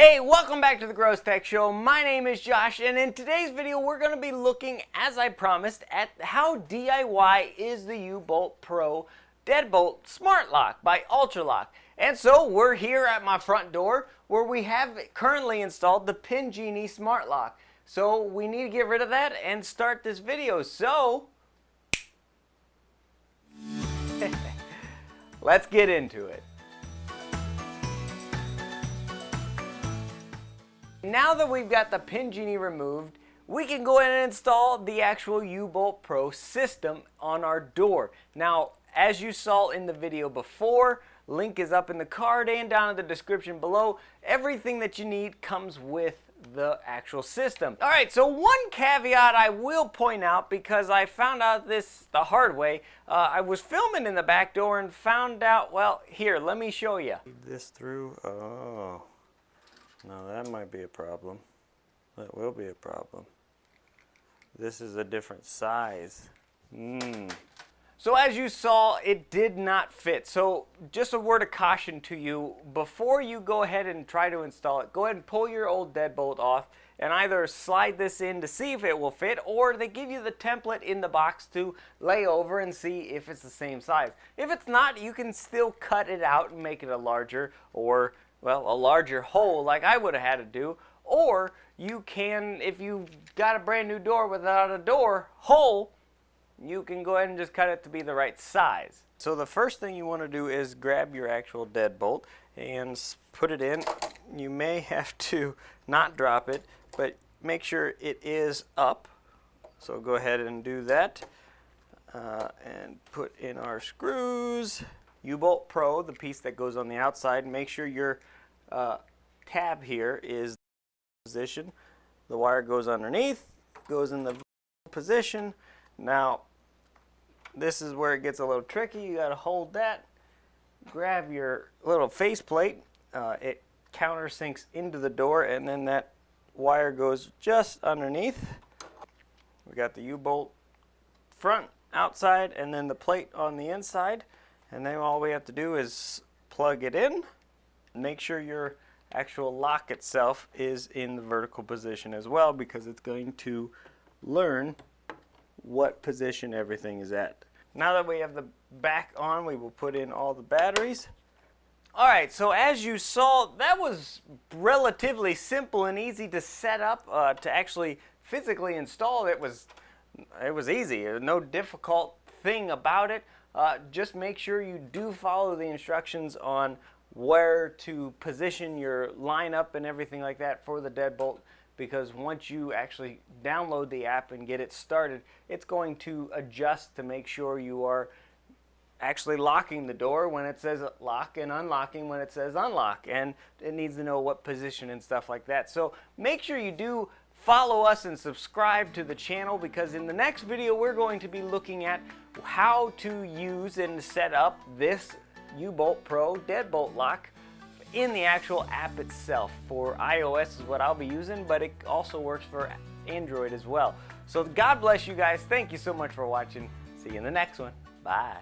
Hey, welcome back to the Gross Tech Show. My name is Josh, and in today's video we're going to be looking, as I promised, at how DIY is the U-Bolt Pro Deadbolt Smart Lock by Ultraloq. And so we're here at my front door where we have currently installed the Pin Genie Smart Lock. So we need to get rid of that and start this video. So let's get into it. Now that we've got the Pin Genie removed, we can go ahead and install the actual U-Bolt Pro system on our door. Now, as you saw in the video before, link is up in the card and down in the description below. Everything that you need comes with the actual system. Alright, so one caveat I will point out, because I found out this the hard way. I was filming in the back door and found out, well, here, let me show you. This through, oh. Now that might be a problem. That will be a problem. This is a different size. So as you saw, it did not fit. So just a word of caution to you, before you go ahead and try to install it, go ahead and pull your old deadbolt off and either slide this in to see if it will fit, or they give you the template in the box to lay over and see if it's the same size. If it's not, you can still cut it out and make it a larger, or well, a larger hole like I would have had to do. Or you can, if you got a brand new door without a door hole, you can go ahead and just cut it to be the right size. So the first thing you want to do is grab your actual deadbolt and put it in. You may have to not drop it, but make sure it is up. So go ahead and do that. And put in our screws. U-Bolt Pro, the piece that goes on the outside. Make sure your tab here is position. The wire goes underneath, goes in the position. Now, this is where it gets a little tricky. You got to hold that. Grab your little faceplate. It countersinks into the door, and then that wire goes just underneath. We got the U-Bolt front, outside, and then the plate on the inside. And then all we have to do is plug it in. Make sure your actual lock itself is in the vertical position as well, because it's going to learn what position everything is at. Now that we have the back on, we will put in all the batteries. Alright, so as you saw, that was relatively simple and easy to set up. To actually physically install it was easy. No difficult thing about it. Just make sure you do follow the instructions on where to position your lineup and everything like that for the deadbolt, because once you actually download the app and get it started, it's going to adjust to make sure you are actually locking the door when it says lock and unlocking when it says unlock, and it needs to know what position and stuff like that. So make sure you do follow us and subscribe to the channel, because in the next video we're going to be looking at how to use and set up this U-Bolt Pro Deadbolt Lock in the actual app itself. For iOS is what I'll be using, but it also works for Android as well. So God bless you guys. Thank you so much for watching. See you in the next one. Bye.